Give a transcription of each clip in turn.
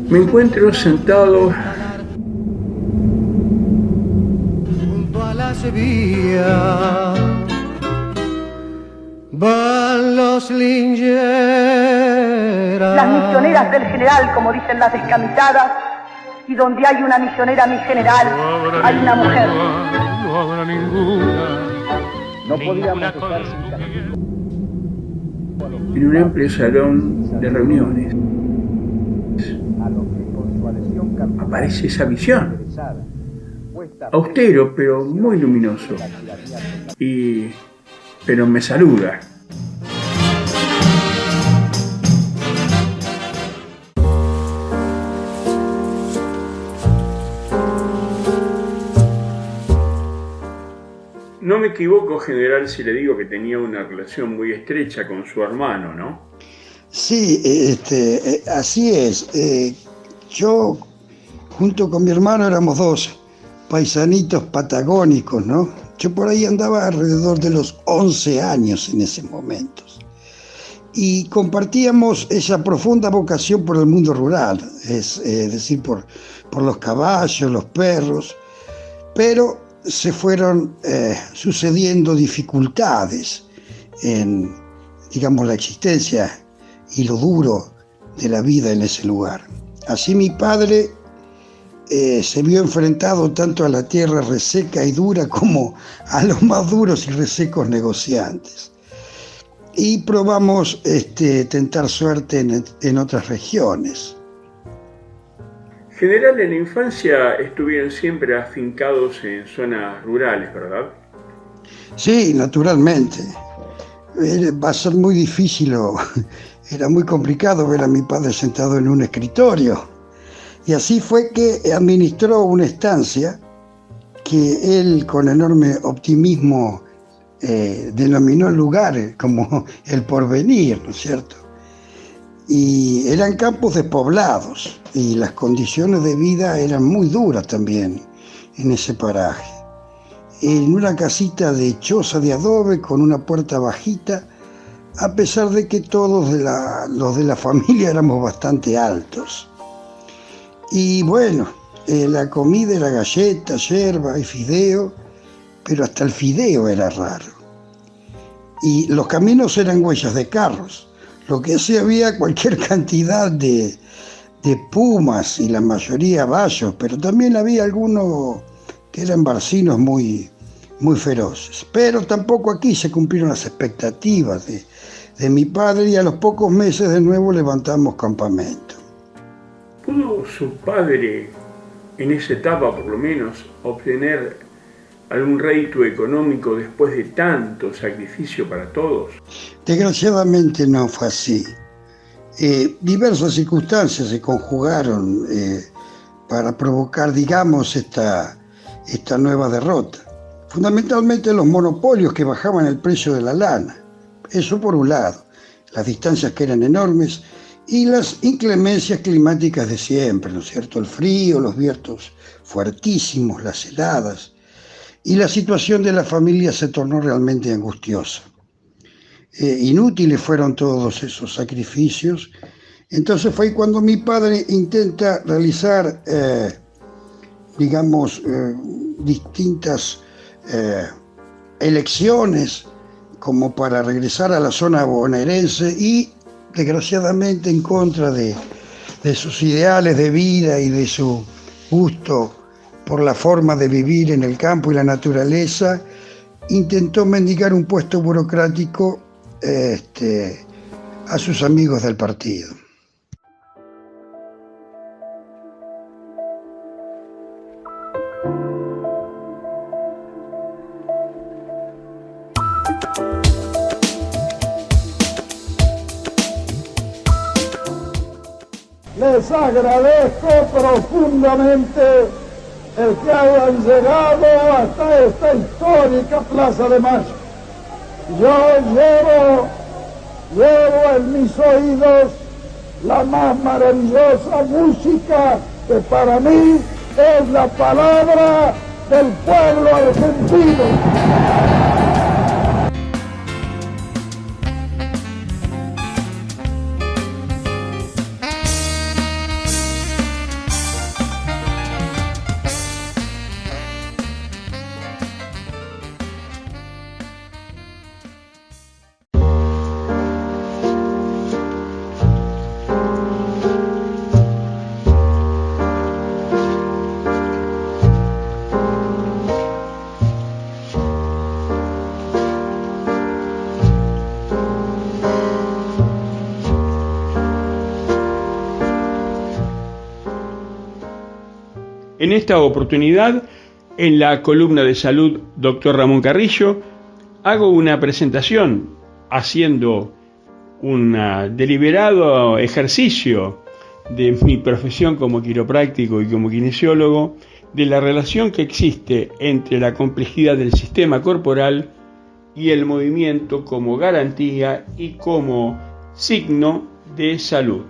Me encuentro sentado junto a la Sevilla. Van los lingeras. Las misioneras del general, como dicen las descamisadas, y donde hay una misionera, mi general, hay una mujer. No habrá ninguna. No podíamos estar sin castigo. en un amplio salón de reuniones. A los que con su adhesión carnal Aparece esa visión, interesada, puesta austero pero muy luminoso, pero me saluda. No me equivoco, general, si le digo que tenía una relación muy estrecha con su hermano, ¿no? Sí, así es. Yo, junto con mi hermano, éramos dos paisanitos patagónicos, ¿no? Yo por ahí andaba alrededor de los 11 años en ese momento. Y compartíamos esa profunda vocación por el mundo rural, es decir, por los caballos, los perros, pero se fueron sucediendo dificultades en, digamos, la existencia y lo duro de la vida en ese lugar. Así mi padre se vio enfrentado tanto a la tierra reseca y dura como a los más duros y resecos negociantes. Y probamos tentar suerte en otras regiones. General, en la infancia estuvieron siempre afincados en zonas rurales, ¿verdad? Sí, naturalmente. Va a ser muy difícil era muy complicado ver a mi padre sentado en un escritorio. Y así fue que administró una estancia que él, con enorme optimismo, denominó el lugar como el porvenir, ¿no es cierto? Y eran campos despoblados y las condiciones de vida eran muy duras también en ese paraje. En una casita de choza de adobe con una puerta bajita, a pesar de que todos los de la familia éramos bastante altos. Y bueno, la comida era galleta, yerba y fideo, pero hasta el fideo era raro. Y los caminos eran huellas de carros, lo que sí había cualquier cantidad de pumas y la mayoría bayos, pero también había algunos que eran barcinos muy feroces. Pero tampoco aquí se cumplieron las expectativas de mi padre y a los pocos meses de nuevo levantamos campamento. ¿Pudo su padre, en esa etapa por lo menos, obtener algún rédito económico después de tanto sacrificio para todos? Desgraciadamente no fue así. Diversas circunstancias se conjugaron para provocar, digamos, esta nueva derrota. Fundamentalmente los monopolios que bajaban el precio de la lana. Eso por un lado, las distancias que eran enormes y las inclemencias climáticas de siempre, ¿no es cierto? El frío, los vientos fuertísimos, las heladas, y la situación de la familia se tornó realmente angustiosa. Inútiles fueron todos esos sacrificios. Entonces fue cuando mi padre intenta realizar, distintas elecciones como para regresar a la zona bonaerense y, desgraciadamente, en contra de sus ideales de vida y de su gusto por la forma de vivir en el campo y la naturaleza, intentó mendigar un puesto burocrático a sus amigos del partido. Les agradezco profundamente el que hayan llegado hasta esta histórica Plaza de Mayo. Yo llevo en mis oídos la más maravillosa música que para mí es la palabra del pueblo argentino. En esta oportunidad, en la columna de salud Dr. Ramón Carrillo, hago una presentación haciendo un deliberado ejercicio de mi profesión como quiropráctico y como kinesiólogo, de la relación que existe entre la complejidad del sistema corporal y el movimiento como garantía y como signo de salud.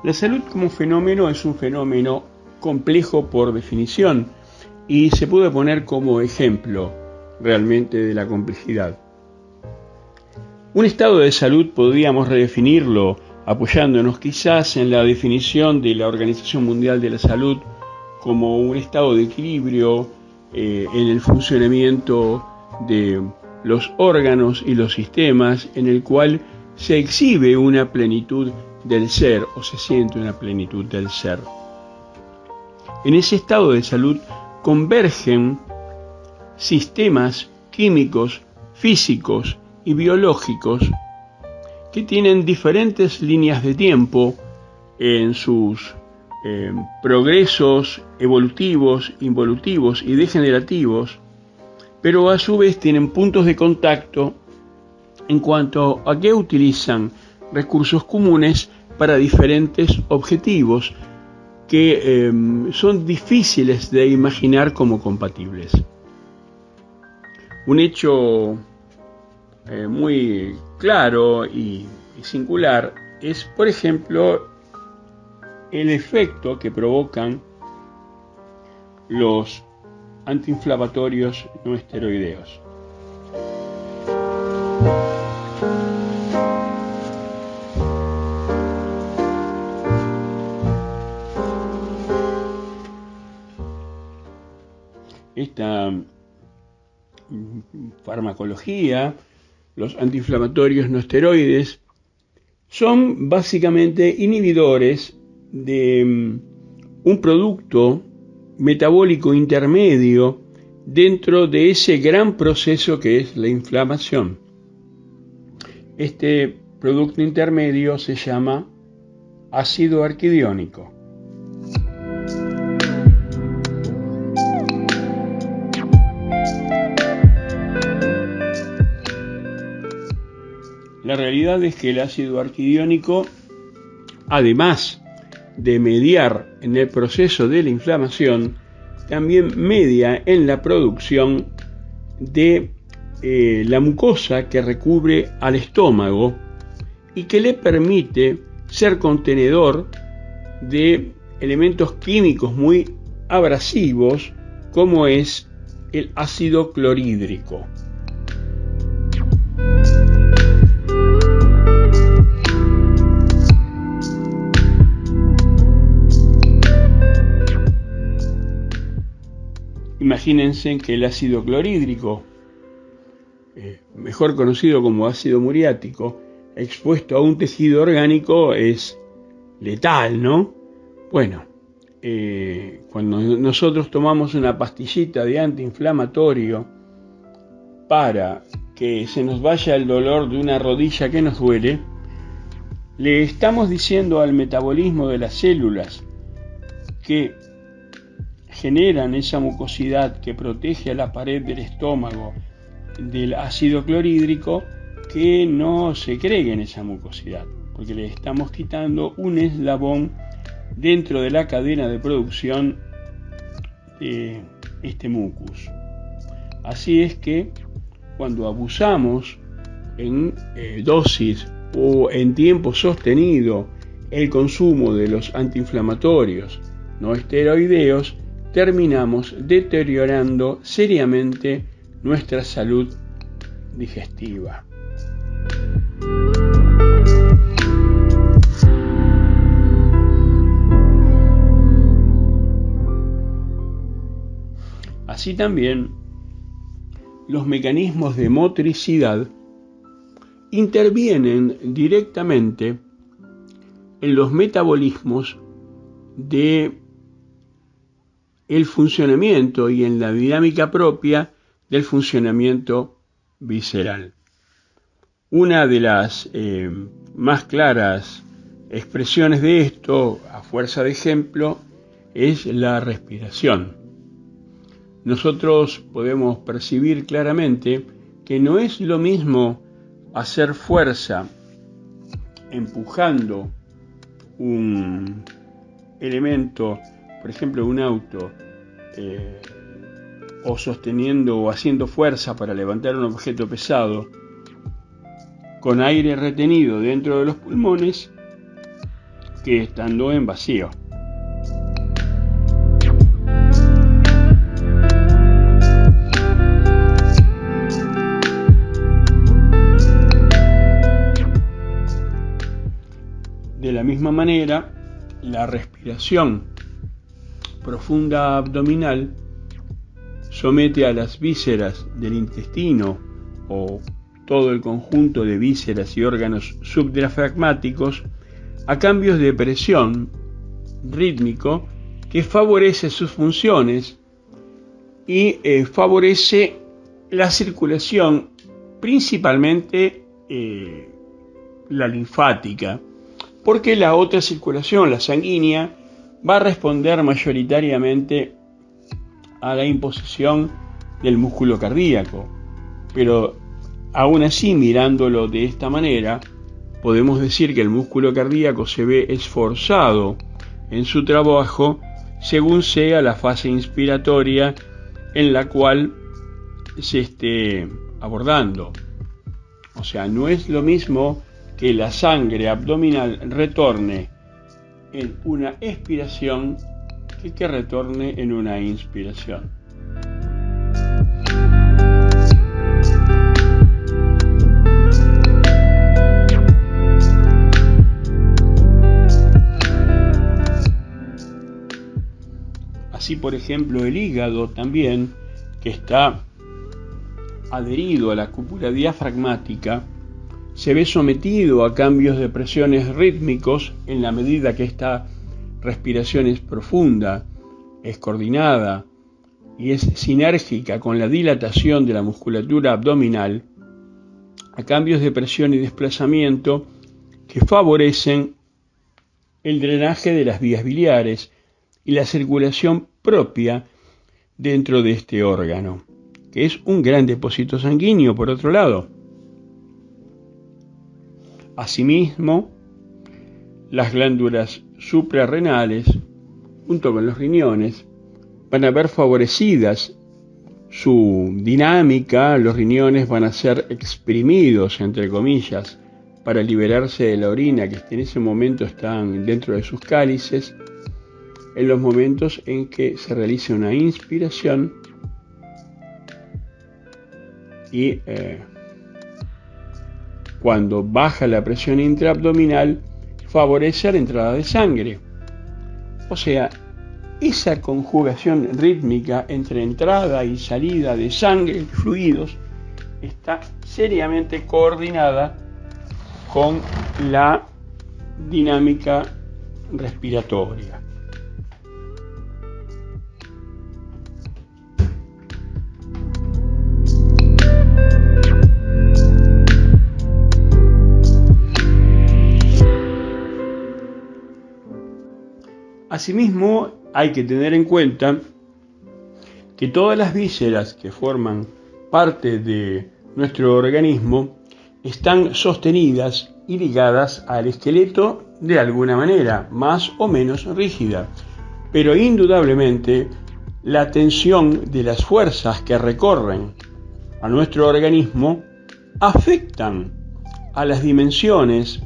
La salud como fenómeno es un fenómeno complejo por definición y se puede poner como ejemplo realmente de la complejidad. Un estado de salud podríamos redefinirlo apoyándonos quizás en la definición de la Organización Mundial de la Salud como un estado de equilibrio en el funcionamiento de los órganos y los sistemas, en el cual se exhibe una plenitud del ser o se siente una plenitud del ser. En ese estado de salud convergen sistemas químicos, físicos y biológicos que tienen diferentes líneas de tiempo en sus progresos evolutivos, involutivos y degenerativos, pero a su vez tienen puntos de contacto en cuanto a que utilizan recursos comunes para diferentes objetivos que son difíciles de imaginar como compatibles. Un hecho muy claro y singular es, por ejemplo, el efecto que provocan los antiinflamatorios no esteroideos. Esta farmacología, los antiinflamatorios no esteroides, son básicamente inhibidores de un producto metabólico intermedio dentro de ese gran proceso que es la inflamación. Este producto intermedio se llama ácido arquidiónico. La realidad es que el ácido arquidiónico, además de mediar en el proceso de la inflamación, también media en la producción de la mucosa que recubre al estómago y que le permite ser contenedor de elementos químicos muy abrasivos como es el ácido clorhídrico. Imagínense que el ácido clorhídrico, mejor conocido como ácido muriático, expuesto a un tejido orgánico es letal, ¿no? Bueno, cuando nosotros tomamos una pastillita de antiinflamatorio para que se nos vaya el dolor de una rodilla que nos duele, le estamos diciendo al metabolismo de las células que generan esa mucosidad que protege a la pared del estómago del ácido clorhídrico que no segreguen esa mucosidad, porque le estamos quitando un eslabón dentro de la cadena de producción de este mucus. Así es que cuando abusamos en dosis o en tiempo sostenido el consumo de los antiinflamatorios no esteroideos, terminamos deteriorando seriamente nuestra salud digestiva. Así también los mecanismos de motricidad intervienen directamente en los metabolismos de el funcionamiento y en la dinámica propia del funcionamiento visceral. Una de las más claras expresiones de esto, a fuerza de ejemplo, es la respiración. Nosotros podemos percibir claramente que no es lo mismo hacer fuerza empujando un elemento, por ejemplo un auto, o sosteniendo o haciendo fuerza para levantar un objeto pesado con aire retenido dentro de los pulmones, que estando en vacío. De la misma manera, la respiración profunda abdominal somete a las vísceras del intestino o todo el conjunto de vísceras y órganos subdiafragmáticos a cambios de presión rítmico que favorece sus funciones y favorece la circulación, principalmente la linfática, porque la otra circulación, la sanguínea, va a responder mayoritariamente a la imposición del músculo cardíaco. Pero aún así, mirándolo de esta manera, podemos decir que el músculo cardíaco se ve esforzado en su trabajo según sea la fase inspiratoria en la cual se esté abordando. O sea, no es lo mismo que la sangre abdominal retorne en una expiración que retorne en una inspiración. Así, por ejemplo, el hígado también, que está adherido a la cúpula diafragmática, se ve sometido a cambios de presiones rítmicos en la medida que esta respiración es profunda, es coordinada y es sinérgica con la dilatación de la musculatura abdominal, a cambios de presión y desplazamiento que favorecen el drenaje de las vías biliares y la circulación propia dentro de este órgano, que es un gran depósito sanguíneo, por otro lado. Asimismo, las glándulas suprarrenales, junto con los riñones, van a ver favorecidas su dinámica. Los riñones van a ser exprimidos, entre comillas, para liberarse de la orina que en ese momento están dentro de sus cálices, en los momentos en que se realice una inspiración y cuando baja la presión intraabdominal, favorece la entrada de sangre. O sea, esa conjugación rítmica entre entrada y salida de sangre y fluidos está seriamente coordinada con la dinámica respiratoria. Asimismo, hay que tener en cuenta que todas las vísceras que forman parte de nuestro organismo están sostenidas y ligadas al esqueleto de alguna manera, más o menos rígida, pero indudablemente la tensión de las fuerzas que recorren a nuestro organismo afectan a las dimensiones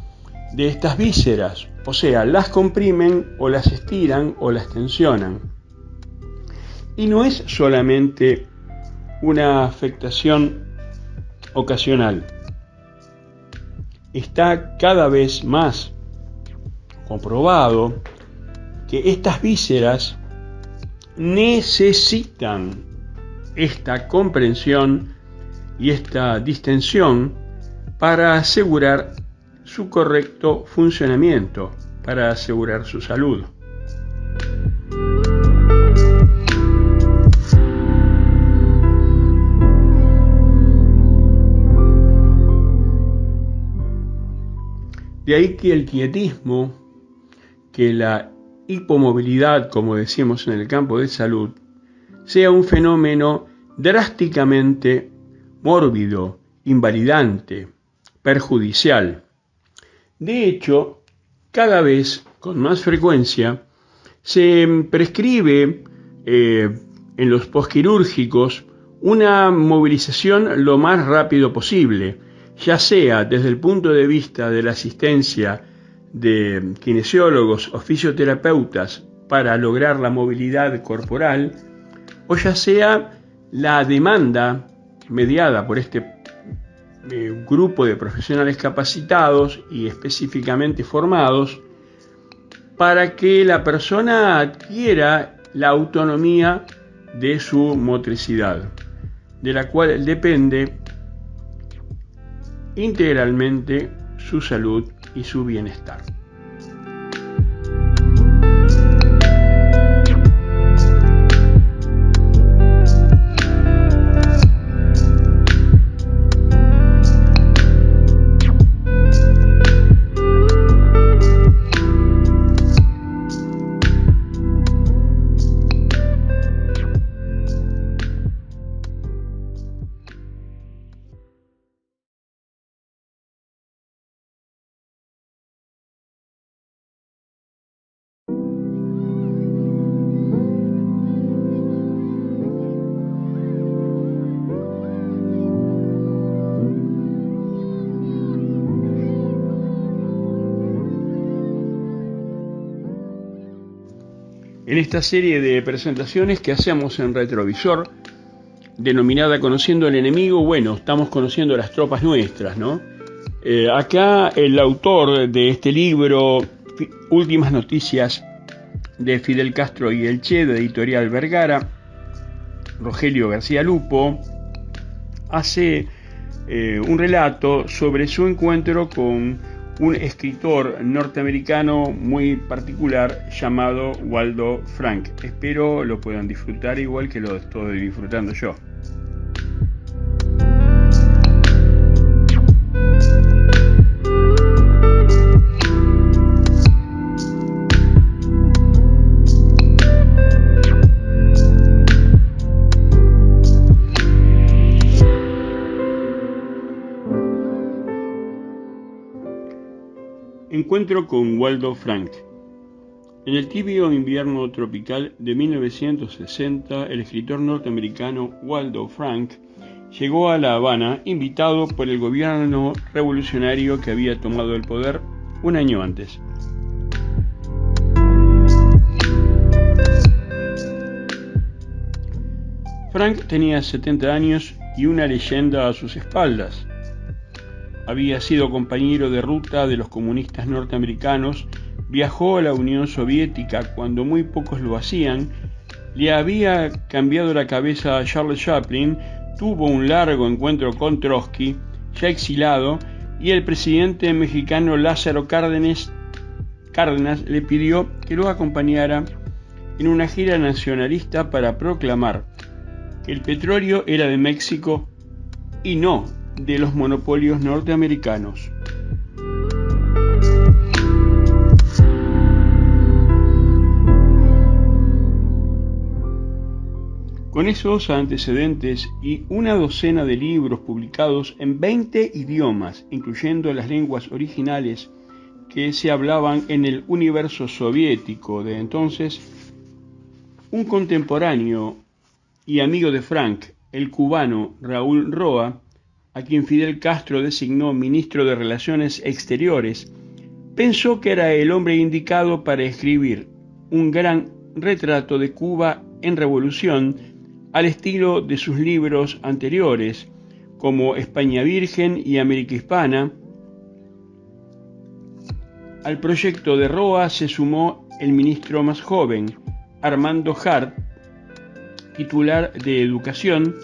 de estas vísceras, o sea, las comprimen o las estiran o las tensionan. Y no es solamente una afectación ocasional. Está cada vez más comprobado que estas vísceras necesitan esta comprensión y esta distensión para asegurar su correcto funcionamiento, para asegurar su salud. De ahí que el quietismo, que la hipomovilidad, como decimos en el campo de salud, sea un fenómeno drásticamente mórbido, invalidante, perjudicial. De hecho, cada vez con más frecuencia se prescribe en los posquirúrgicos una movilización lo más rápido posible, ya sea desde el punto de vista de la asistencia de kinesiólogos o fisioterapeutas para lograr la movilidad corporal, o ya sea la demanda mediada por este grupo de profesionales capacitados y específicamente formados para que la persona adquiera la autonomía de su motricidad, de la cual depende integralmente su salud y su bienestar. En esta serie de presentaciones que hacemos en Retrovisor, denominada Conociendo al Enemigo, bueno, estamos conociendo las tropas nuestras, ¿no? Acá el autor de este libro, Últimas Noticias de Fidel Castro y el Che, de Editorial Vergara, Rogelio García Lupo, hace un relato sobre su encuentro con un escritor norteamericano muy particular llamado Waldo Frank. Espero lo puedan disfrutar igual que lo estoy disfrutando yo. Encuentro con Waldo Frank. En el tibio invierno tropical de 1960, el escritor norteamericano Waldo Frank llegó a La Habana invitado por el gobierno revolucionario que había tomado el poder un año antes. Frank tenía 70 años y una leyenda a sus espaldas. Había sido compañero de ruta de los comunistas norteamericanos, viajó a la Unión Soviética cuando muy pocos lo hacían, le había cambiado la cabeza a Charles Chaplin, tuvo un largo encuentro con Trotsky, ya exilado, y el presidente mexicano Lázaro Cárdenas le pidió que lo acompañara en una gira nacionalista para proclamar que el petróleo era de México y no de los monopolios norteamericanos. Con esos antecedentes y una docena de libros publicados en 20 idiomas, incluyendo las lenguas originales que se hablaban en el universo soviético de entonces, un contemporáneo y amigo de Frank, el cubano Raúl Roa, a quien Fidel Castro designó ministro de Relaciones Exteriores, pensó que era el hombre indicado para escribir un gran retrato de Cuba en revolución al estilo de sus libros anteriores, como España Virgen y América Hispana. Al proyecto de Roa se sumó el ministro más joven, Armando Hart, titular de Educación,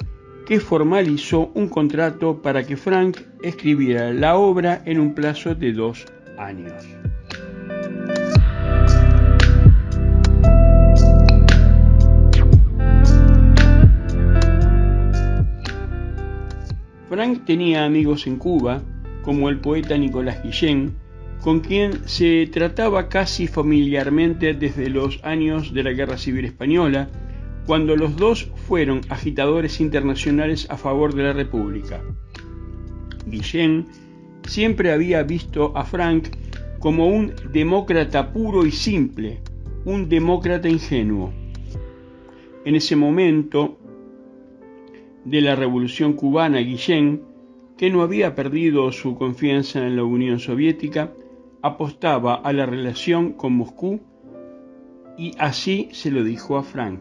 que formalizó un contrato para que Frank escribiera la obra en un plazo de 2 años. Frank tenía amigos en Cuba, como el poeta Nicolás Guillén, con quien se trataba casi familiarmente desde los años de la Guerra Civil Española, cuando los dos fueron agitadores internacionales a favor de la República. Guillén siempre había visto a Frank como un demócrata puro y simple, un demócrata ingenuo. En ese momento de la Revolución Cubana, Guillén, que no había perdido su confianza en la Unión Soviética, apostaba a la relación con Moscú y así se lo dijo a Frank.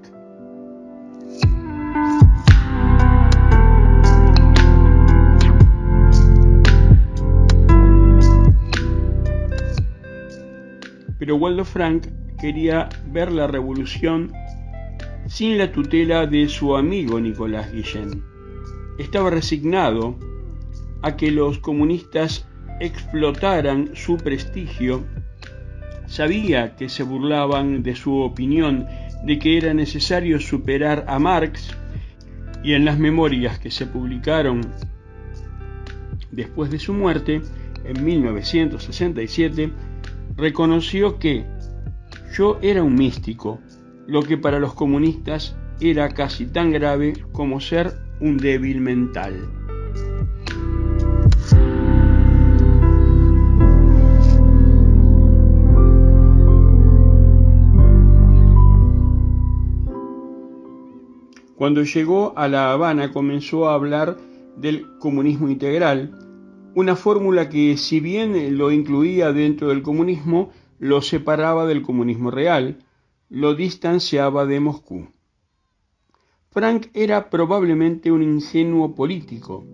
Pero Waldo Frank quería ver la revolución sin la tutela de su amigo Nicolás Guillén. Estaba resignado a que los comunistas explotaran su prestigio. Sabía que se burlaban de su opinión de que era necesario superar a Marx, y en las memorias que se publicaron después de su muerte, en 1967, reconoció que yo era un místico, lo que para los comunistas era casi tan grave como ser un débil mental. Cuando llegó a La Habana comenzó a hablar del comunismo integral, una fórmula que, si bien lo incluía dentro del comunismo, lo separaba del comunismo real, lo distanciaba de Moscú. Frank era probablemente un ingenuo político.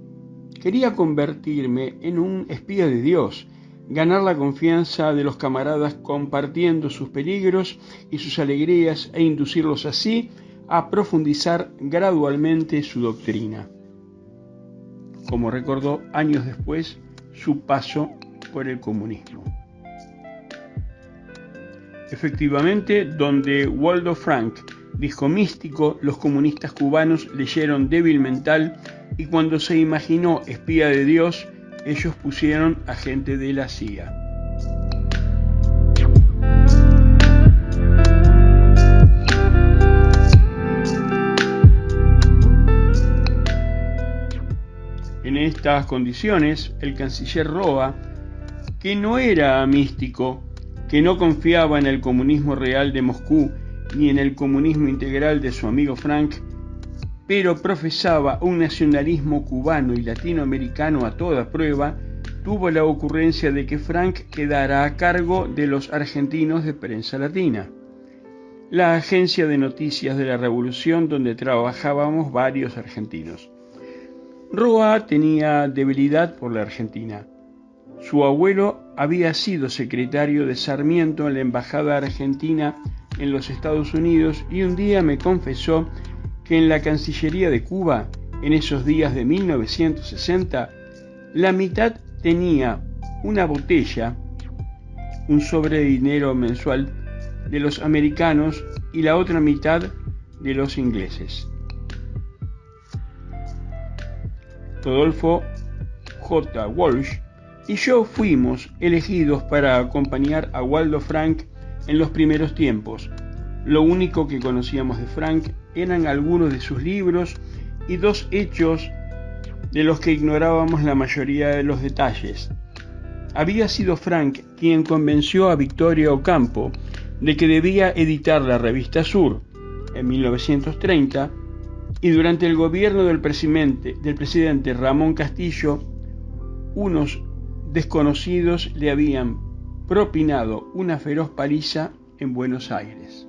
Quería convertirme en un espía de Dios, ganar la confianza de los camaradas compartiendo sus peligros y sus alegrías e inducirlos así a profundizar gradualmente su doctrina, como recordó años después su paso por el comunismo. Efectivamente, donde Waldo Frank dijo místico, los comunistas cubanos leyeron débil mental, y cuando se imaginó espía de Dios, ellos pusieron agente de la CIA. En estas condiciones, el canciller Roa, que no era místico, que no confiaba en el comunismo real de Moscú ni en el comunismo integral de su amigo Frank, pero profesaba un nacionalismo cubano y latinoamericano a toda prueba, tuvo la ocurrencia de que Frank quedara a cargo de los argentinos de Prensa Latina, la agencia de noticias de la Revolución donde trabajábamos varios argentinos. Roa tenía debilidad por la Argentina. Su abuelo había sido secretario de Sarmiento en la Embajada Argentina en los Estados Unidos y un día me confesó que en la Cancillería de Cuba, en esos días de 1960, la mitad tenía una botella, un sobre de dinero mensual de los americanos y la otra mitad de los ingleses. Rodolfo J. Walsh y yo fuimos elegidos para acompañar a Waldo Frank en los primeros tiempos. Lo único que conocíamos de Frank eran algunos de sus libros y 2 hechos de los que ignorábamos la mayoría de los detalles. Había sido Frank quien convenció a Victoria Ocampo de que debía editar la revista Sur en 1930, y durante el gobierno del presidente Ramón Castillo, unos desconocidos le habían propinado una feroz paliza en Buenos Aires.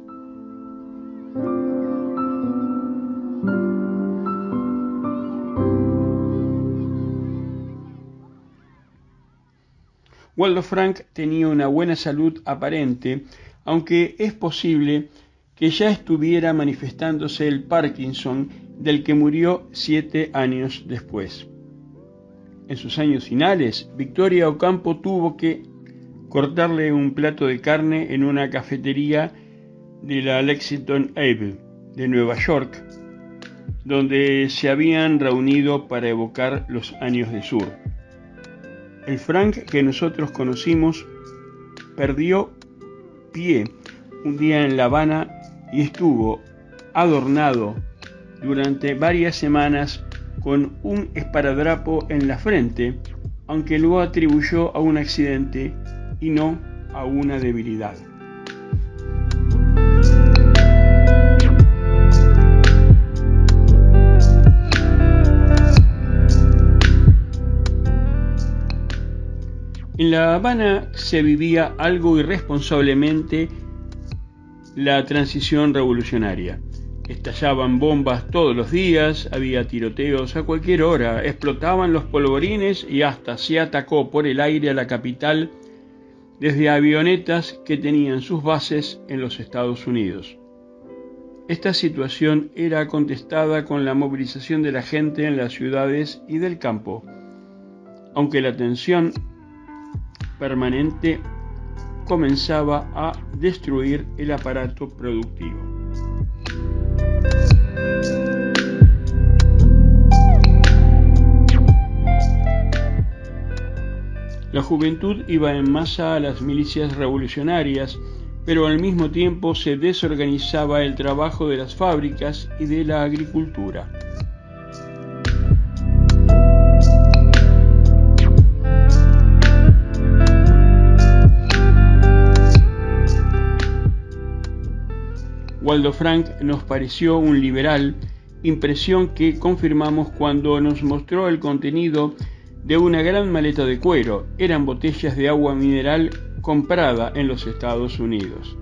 Waldo Frank tenía una buena salud aparente, aunque es posible que ya estuviera manifestándose el Parkinson del que murió 7 años después. En sus años finales, Victoria Ocampo tuvo que cortarle un plato de carne en una cafetería de la Lexington Ave de Nueva York, donde se habían reunido para evocar los años del sur. El Frank que nosotros conocimos perdió pie un día en La Habana y estuvo adornado durante varias semanas con un esparadrapo en la frente, aunque luego atribuyó a un accidente y no a una debilidad. En La Habana se vivía algo irresponsablemente la transición revolucionaria. Estallaban bombas todos los días, había tiroteos a cualquier hora, explotaban los polvorines y hasta se atacó por el aire a la capital desde avionetas que tenían sus bases en los Estados Unidos. Esta situación era contestada con la movilización de la gente en las ciudades y del campo, aunque la tensión permanente comenzaba a destruir el aparato productivo. La juventud iba en masa a las milicias revolucionarias, pero al mismo tiempo se desorganizaba el trabajo de las fábricas y de la agricultura. Waldo Frank nos pareció un liberal, impresión que confirmamos cuando nos mostró el contenido de una gran maleta de cuero. Eran botellas de agua mineral comprada en los Estados Unidos.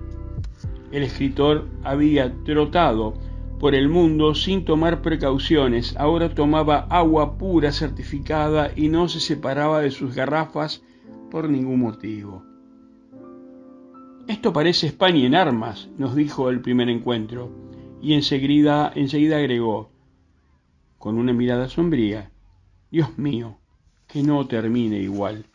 El escritor había trotado por el mundo sin tomar precauciones, ahora tomaba agua pura certificada y no se separaba de sus garrafas por ningún motivo. «Esto parece España en armas», nos dijo el primer encuentro, y enseguida agregó, con una mirada sombría, «Dios mío, que no termine igual».